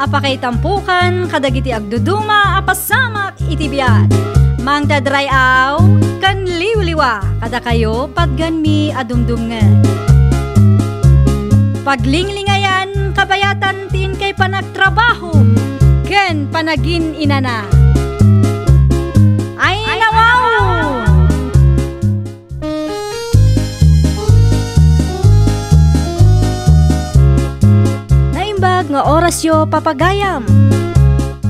apakaitampukan kadagiti agduduma apasamak itibiyat. Mang tadrayaw kan liwliwa kada kayo padganmi adumdumngan. Paglinglingayan kabayatan tin kay panagtrabaho ken panagin inana. Ay nawaw! Naimbag nga oras yo papagayam.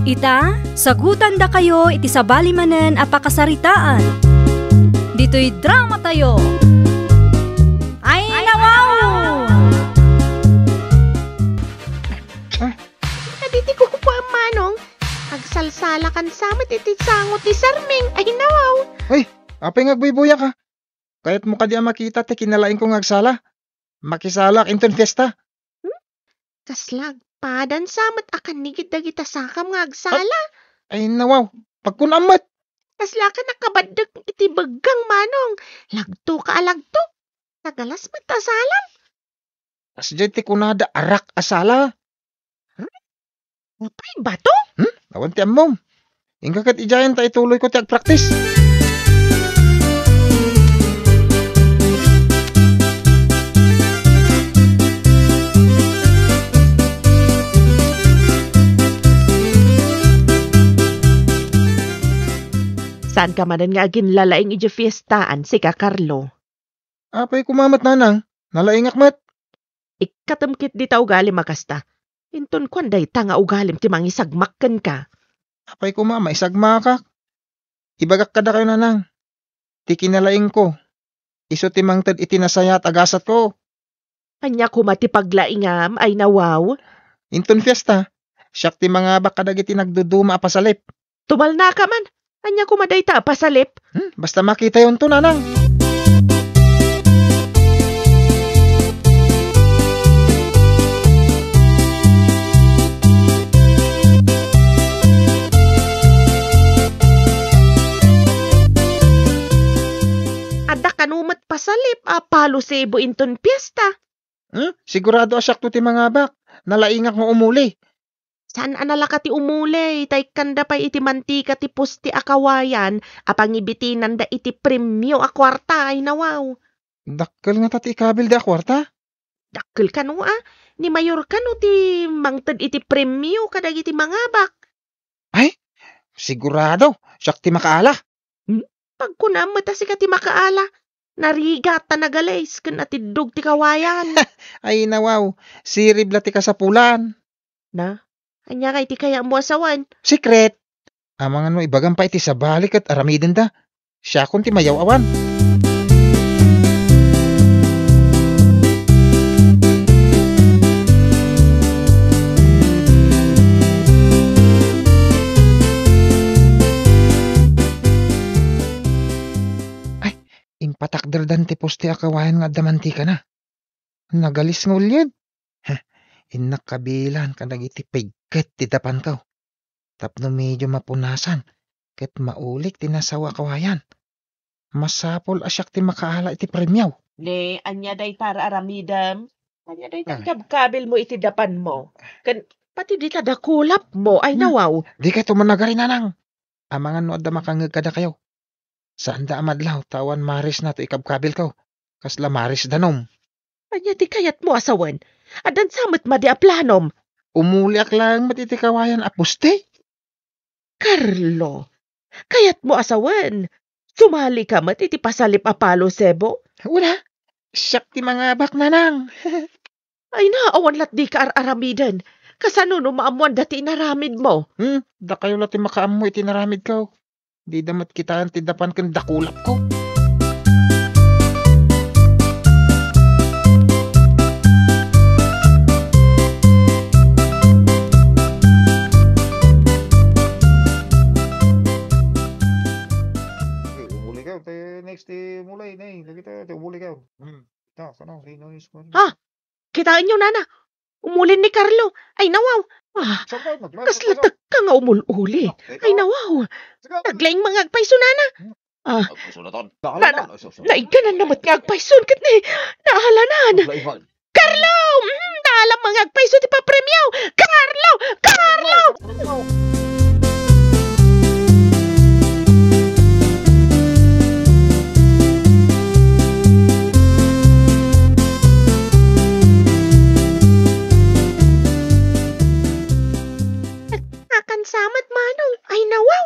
Ita, sagutan da kayo iti sabali manen apakasaritaan. Dito'y drama tayo. Ay nawaw! Aditi ko po ang manong. Agsalsala kan samit iti sangot ti sarming. Ay nawaw. Ay, apay ngagbuybuya ka. Kahit mo ka di makita ti kinalain kong agsala. Makisalak inton fiesta. Kaslag, padan samit akan nigit dagita sakam nga agsala. Ay nawaw, pagkunamat. Kasla ka nakabadag iti bagang manong. Lagto ka alagto. Nagalas matasalam. As dyan ti kunada arak asala. Napay ba to? Awan ti amom. Ingka kat ijayan ta ituloy ko ti agpraktis. Saan ka manan nga ginlalaing iti fiestaan si ka Carlo? Apay kumamat nanang. Nalaingak mat. Ikatamkit di ta ugali makasta. Inton kwanday ta nga ugalim ti mangisagmakken ka. Apay kumama isagmakak. Ibagak kada kayo nanang. Ti kinalaing ko. Iso ti mangtad itinasayat agasat ko. Anya kumati paglaingam ay nawaw. Inton fiesta. Siyak ti mga bakadagiti nagduduma apasalip. Tumal na ka man. Anya kumaday ta pasalip. Basta makita yun to nanang. Ada kanumat pasalip palo sebo inton piyesta. Sigurado asyak to ti mga bak. Nalaingak mo umuli. Saan analaka ti umulay, tay kanda pa iti mantika ti pusti akawayan, apangibitinan da iti premyo a kwarta ay nawaw. Dakkel nga tati ikabil da kwarta. Dakkel ka no ni mayor ka no ti mangtad iti premyo kadag iti mangabak. Ay, sigurado, siyak ti makaala. Pagkunam mata si ka ti makaala, narigat ta nagalays kan atidog ti kawayan. Ay nawaw, sirib la ti kasapulan. Na? Anya kay ti kaya mo asawan. Secret. Amang ano ibagang pa iti sa balik at aramiden da. Siya kun ti mayaw awan. Ay, impatakder dan ti poste akawayan nga damanti ka na. Nagalis nga ulyad. Inak kabilan ka nagiti pigket ti dapan kaw. Tapno medyo mapunasan. Ket maulik tinasawa kawayan. Masapol asyak ti makaala iti premyaw. Ne, anya day para aramidam. Anya day kabkabil mo iti dapan mo. Kan pati di tada kulap mo ay nawaw. Di kay tumanagari nanang. Amangan no adda makangag kada kayo. Saan da amadlaw tawan maris na to ikabkabil kaw. Kasla maris danom. Anya di kayat mo asawan. Adan samot madi a planom. Umuliak lang matitikawayan apuste. Carlo, kayat mo asawan. Sumali ka mat iti pasalip a palo sebo. Wala. Siyak ti mga bak nanang. Ay naawan lat di ka aramidan. Kasano no maamuan dati inaramid mo. Da kayo lati makaamoy itinaramid ko. Di damat kita ang tidapan kan dakulap ko. Next mulai nih, kita umuli ka. Ta, sana sino is ko. Kitain nyo nana. Umulin ni Carlo. Ay nawaw. Kaslatak ka nga umululi. Ay nawaw. Naglaing mga agpayso nana. Laing ka na namat nga agpayson kat ni naahalanan. Carlo! Alam mga agpaiso ti papremyaw. Carlo! Carlo! Akan samat manong. Ay nawaw.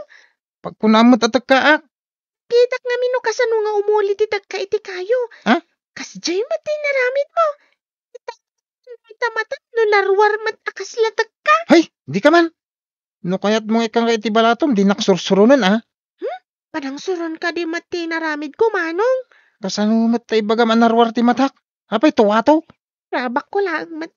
Pagkunamot at kaak. Kitak nga mino kasano nga umuli ti tagka iti kayo. Ha? Kas jay matay naramid mo. Itamatan no larwar mat akas latag ka. Hay, di ka man. No kaya't mong ikang iti balatom, di naksursurunan Padang suron ka di matay naramid ko manong. Kasano matay bagam anarwar ti matak. Apay tuwato. Rabak ko lang mat.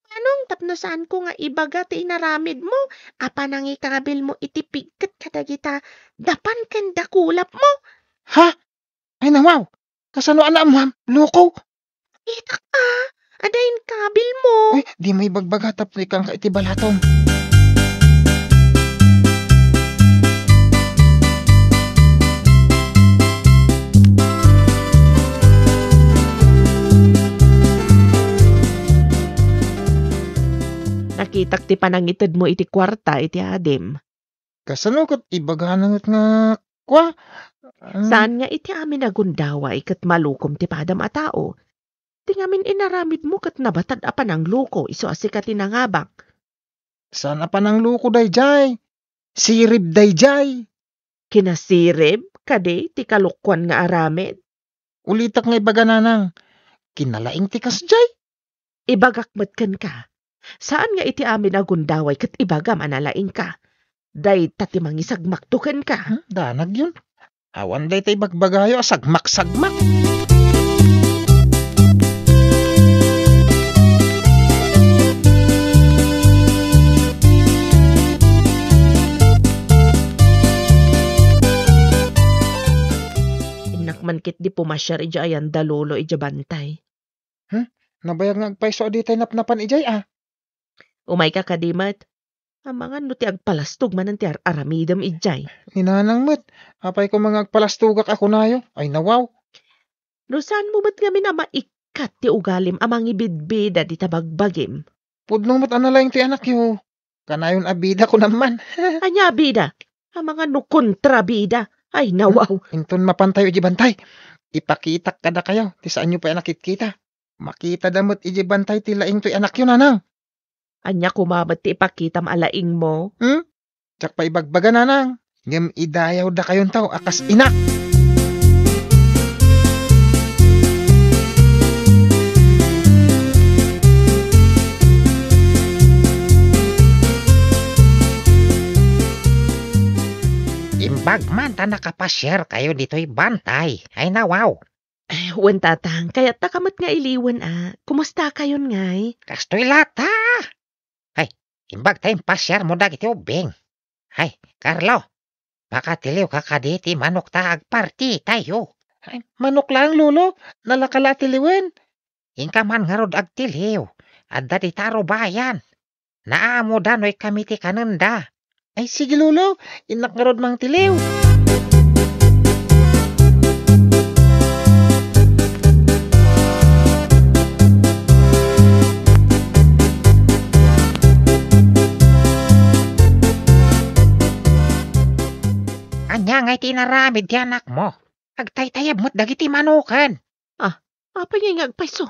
Manong tapno saan ko nga ibaga ti inaramid mo. Apa nang ikabil mo iti pigkat kadagita. Dapan kan dakulap mo. Ha? Ay nawaw. Kasano anak mo, loko. Itak adain kabil mo. Uy, di may bagbaga tapno ikang iti balatom. Nakitak ti panangitid mo iti kwarta iti adem. Kasano kat ibaganangat nga kwa? Saan nga iti amin nagundawa ikat malukom ti padam a tao? Ti ngamin inaramid mo kat nabatad a panang luko iso asikat tinangabak. Saan pa ng luko dayjay? Sirib dayjay. Kinasirib kade ti kalukwan nga aramid. Ulitak nga ibagananang. Kinalaing ti kasjay. Ibagakmat kan ka. Saan nga iti amin nagundaway kat ibagam analaing ka? Day tati mangisagmaktukan ka. Danag yun. Awan day tay bagbagayo sagmak-sagmak. Inakmankit di pumasyar ija ayan dalolo ija bantay. Nabayag nga agpaiso di tay napnapan ijay Umay ka kadimat. Ang mga no ti agpalastog manan ti aramidam ijay. Ninanang met. Apay ko mga agpalastugak ako nayo. Ay nawaw. No saan mo mat kami na maikat ti ugalim amang ibidbida di tabagbagim. Pudnong met analayang ti anak yo. Kanayon abida ko naman. Anya bida. Ang mga no kontrabida. Ay nawaw. Inton mapantayo iji bantay. Ipakitak kada kayo. Ti saan nyo pa nakit kita. Makita damot iji bantay ti laing to'y anak yun nanang. Anya kumamat ti ipakitam alaing mo. Tsak pa ibagbaga nanang. Ngam idayaw da kayon tao akas inak. Imbag man ta nakapasyar kayo dito'y bantay. Ay nawaw. Wen tatang, kaya't takamat nga iliwan Kumusta kayon ngay? Kastoy lata. Hay, imbag tayong pasyar mo dagiti ubing. Hay, Carlo. Baka tiliw ka kaditi manok ta agparti tayo. Ay, manok lang lulo. Nalakala tiliwen. Inka man nga rod agtiliw. Adda di taro bayan. Naamo danoy kami ti kananda. Ay sige lulo. Inak nga rod mang tiliw. Anya ngay tinaramid ti anak mo. Agtaytayab mo't dagiti manukan. Apa nga agpaiso?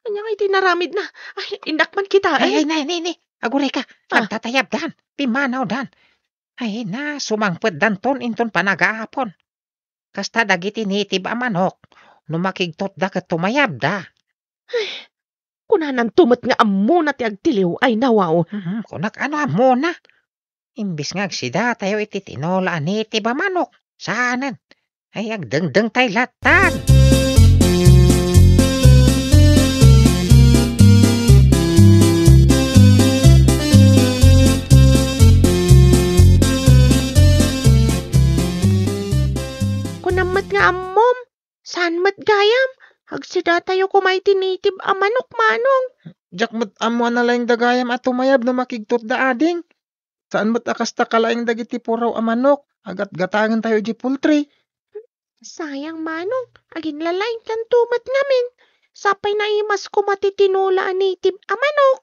Anya nga itinaramid na. Ay, indakman kita Ay, nay. Aguray ka. Ah. Agtatayab dan. Pimanaw dan. Ay na, sumangpet danton inton panagaapon. Kasta dagiti nitib a manok. Numakigtot da kat tumayab da. Kunanan tumat nga ammo na ti agtiliw. Ay nawaw. Kunak ano mo na. Imbis nga agsida tayo iti tinola nitib a manok. Saanan? Ay agdengdeng tay latan. Kunamat nga ammom. Saan mat gayam? Agsida tayo kumay tinitib a manok manong. Jak mat amo na laing dagayam at tumayab na makigtot da ading. Saan mat akasta kalaing dagiti puraw a manok. Agat gatangan tayo di poultry. Sayang manong. Agin lalaing kan tumat ngamin. Sapay na imas ko matitinula native amanok.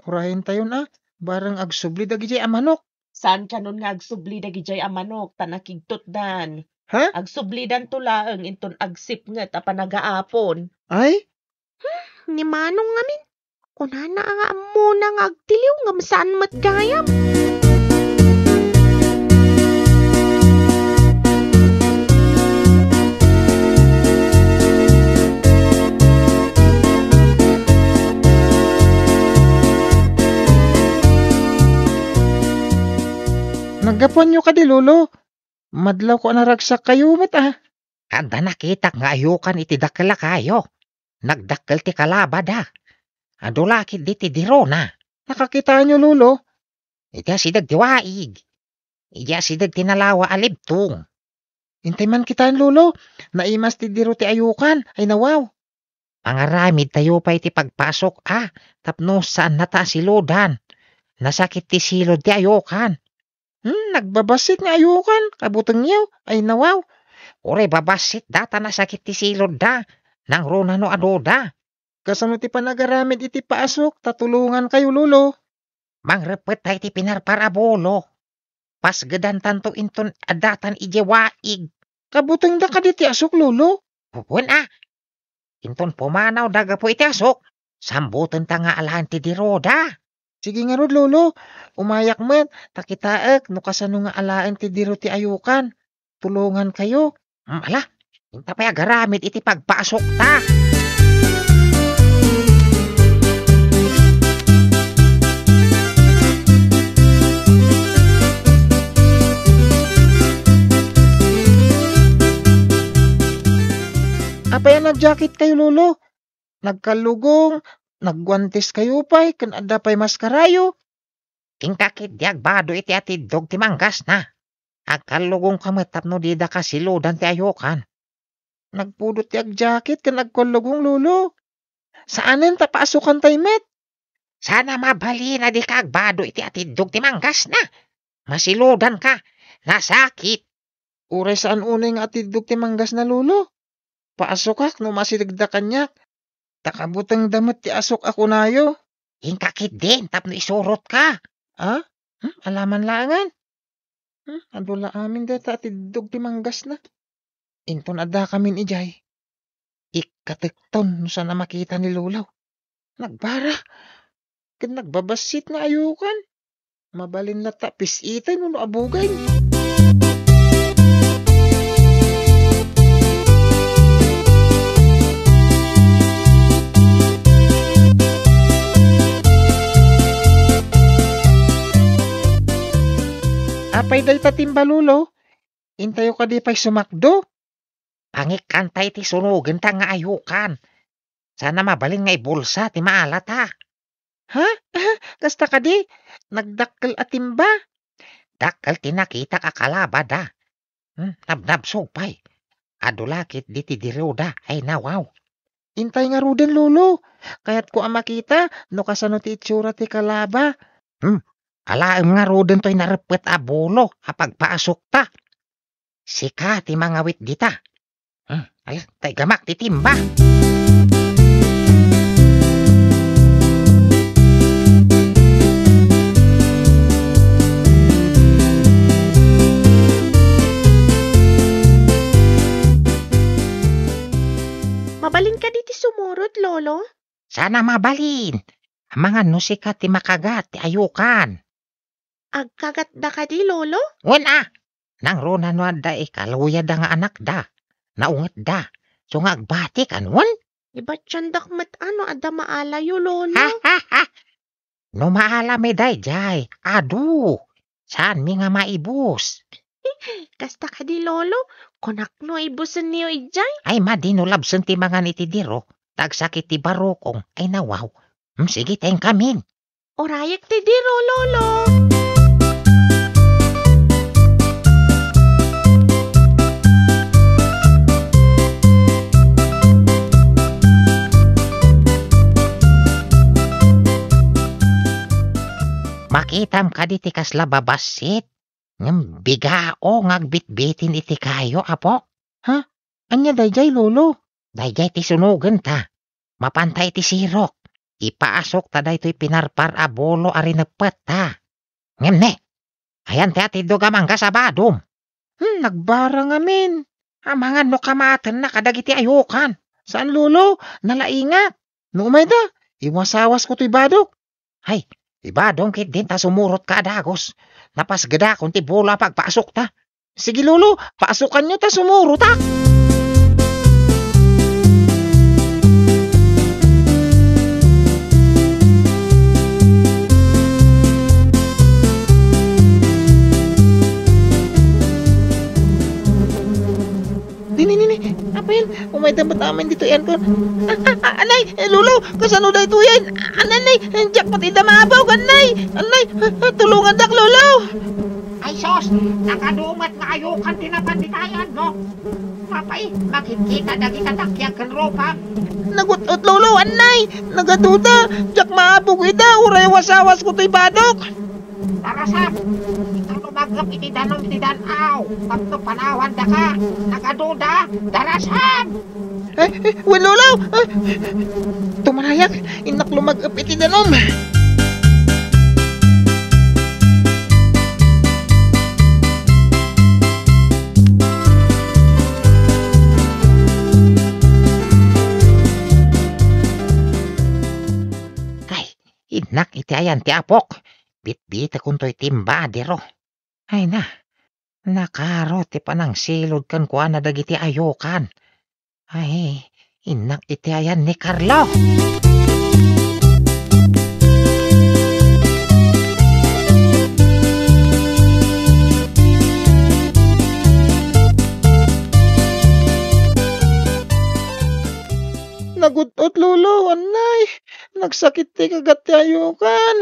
Urahin tayo na. Barang agsubli dagi jay amanok. Saan ka nun nga agsubli dagijay amanok, tanakigtot dan. Ha? Agsubli dan tulaang inton agsip ngat apa nagaapon. Ay? Ni manong ngamin. Unana nga muna nga agtiliw ngam saan matgayam. Naggapuan nyo ka di, Lolo. Madlaw ko naragsak kayo, mat Kada nakita nga ayukan iti dakkel kayo. Nagdakkel ti kalabad ha. Adulakid di ti dirona. Nakakita nyo, Lolo. Iti asidag ti waig. Iti asidag ti nalawa alibtong. Intay man kitaan, Lolo. Naimas ti diro ti ayukan. Ay nawaw. Pangaramid tayo pa iti pagpasok tapno saan nata silodan. Nasakit ti silod ti ayukan. Nagbabasit nga ayukan. Kabutang niyaw. Ay nawaw. Ore babasit data nasakit ti silod da. Nang rona no adoda. Kasano ti panagaramid iti paasok. Tatulungan kayo, Lolo. Mangrepet tayo ti pinarparabolo. Pasgadan tanto inton adatan ije waig. Kabutang da ka di ti asok, Lolo. Pupun Inton pumanaw daga po iti asok. Sambutan ta nga alahan ti diroda. Sige nga rod, Lolo. Umayak man. Takitaak. No kasano nga alaan ti diro ti ayukan. Tulungan kayo. Ala, inta pa agaramid iti pagpasok ta. Apay nag-jacket kayo, Lolo. Nagkalugong. Nagguantes kayo pa'y. Kanada pa'y maskarayo. Tingkakit di agbado iti atidog ti manggas na. Agkalugong kamatap no di da kasilodan ti ayokan. Nagpudot ti ag-jacket. Kan nagkalugong, Lolo. Saanin tapasukan tayo, met? Sana mabali na di ka agbado iti atidog ti manggas na. Masilodan ka. Nasakit. Uray saan unay nga atidog ti manggas na, Lolo? Paasok no masiligda kanyak. Takabutang damit ti asok ako nayo. Tingkakit din tapno isurot ka. Alaman langan. Adula amin deta atidog ti manggas na. Inton ada kamin ijay. Ikatekton no sana makita ni Lulaw. Nagbara. Ken nagbabasit nga ayukan. Mabalin na tapis itay no abugay. Apay day tatimba, Lolo. Intayo ka di pa'y sumakdo. Pangikantay ti sunugan ta nga ayukan. Sana mabalin nga ibulsa ti maalat ha. Kasta ka di. Nagdakkel atimba. Dakkel ti nakita kakalabad ha. Nabnabsog pa'y. Adulakit di ti diroda ay nawaw. Intay nga ruden, Lolo. Kaya't ko ang makita no kasano ti itsura ti kalaba. Alaem nga roden to'y narepet abolo apagpaasok ta. Sika ti mangawit dita. Ay, tay gamak ti timba. Mabalin ka diti sumurot, Lolo? Sana mabalin. Mga nusika ti makagat ti ayukan. Agkagat da ka di, Lolo? Nang rona no da ikaluya da nga anak da. Naungat da. So nga agbati kanwan. Iba't siyandak mat ada maalayo, Lolo? No maala me day jay. Adu. Saan mi nga maibus? Kasta ka di, Lolo? Kunak no ibusan niyo ijay? Ay madinulabsan ti mga nitidiro. Tagsakit ti barokong. Ay nawaw. Sige tayong kamin. Orayak ti diro, Lolo. Makitam ka di ti kasla babasit. Ngam bigao ngagbitbitin iti kayo, apo. Anya dayjay, Lolo? Dayjay ti sunugan ta. mapantay ti sirok. Ipaasok ta daytoy pinarpar a bolo ari nagpet ta. Ngemne, ayan ti atidog amangga sa badom. Nagbara ngamin. Amangan no kamaten na kadagiti ayukan. Saan lolo? Nalaingat. No umay da, iwasawas ko to'y badok. Hay, ibadong kit din ta sumurot ka adagos. Napasgada kung ti bola pagpasok ta. Sige lolo, paasukan nyo ta sumuro ta. Nini, apa yan? Umay dapat amin dito yan ko. Anay, lolo, kasano da ito yan? Anay, jackpot ida maabaw, anay, tulungan dak lolo. Ay sos, nakadumat nga ayukan tinapanditayan no. Papay, makikita dagi katakyak kan ropa. Nagutot lolo, anay. Nagaduda. Jak maabog ida. Uray wasawas ko to'y badok. Darasap, ikaw lumagap iti danom iti danaw. Pagto panawan da ka, nagaduda, darasap. Wen lolo. Tumanayak, inak lumag-up iti danom. Inak iti ayan ti apok. Bit-bit akong to'y timba diro. Ay na, nakaro ti panang silod kan kuha na dagiti ayokan. Ay, inak iti ayan ni Carlo. Nagutot lolo, anay. Nagsakit ti kagat ti ayukan.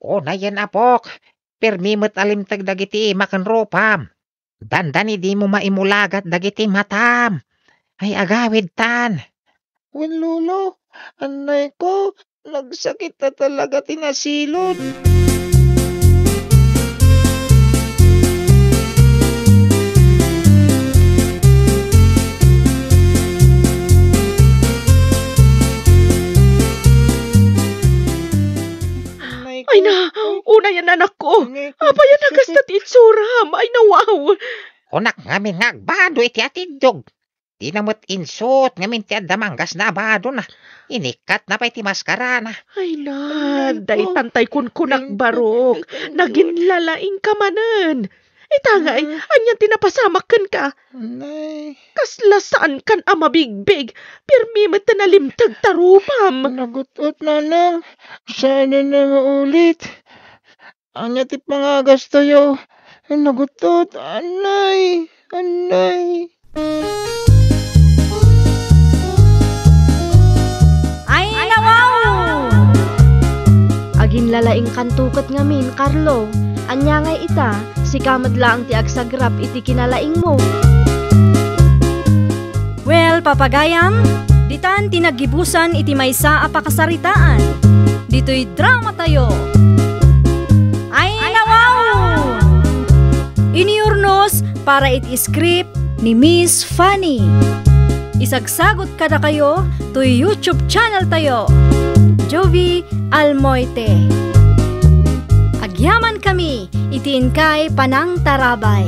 O na yan apok. Permimot alimtag dagiti makan ropam. Dandani di mo maimulagat dagiti matam. Ay agawid tan. Wen lolo, anay ko, nagsakit na talaga tinasilod. Ay na, una yan anak ko. Apa yan nagastat itsura. Ay na wow. Kunak ngamin ngagbado iti atidog. Di namot insot ngamin ti adamanggas na abado na. Inikat na pa iti maskara na. Ay na, day tantay kun kunak barok. Naginlalaing ka manen. Itangay, anyan tinapasamakan ka. Anay, Kaslasaan kan ama bigbig. Pirmi mo tanalimtag tarupam. nagutot na lang. Sana na maulit. Anya ti pangagas tayo. Nagutot, anay. Ay nawaw! Agin lalaing kantukat ngamin, Carlo. Anya ngay ita, si kamad lang ti agsagrap iti kinalaing mo. Well, papagayam, ditan tinagibusan iti maysa a pakasaritaan. Dito'y drama tayo. Ay nawaw! Iniurnos para iti script ni Miss Fanny. Isagsagot kada kayo to YouTube channel tayo. Jovi Almoite. Agyaman kami, itiin kay Panang Tarabay.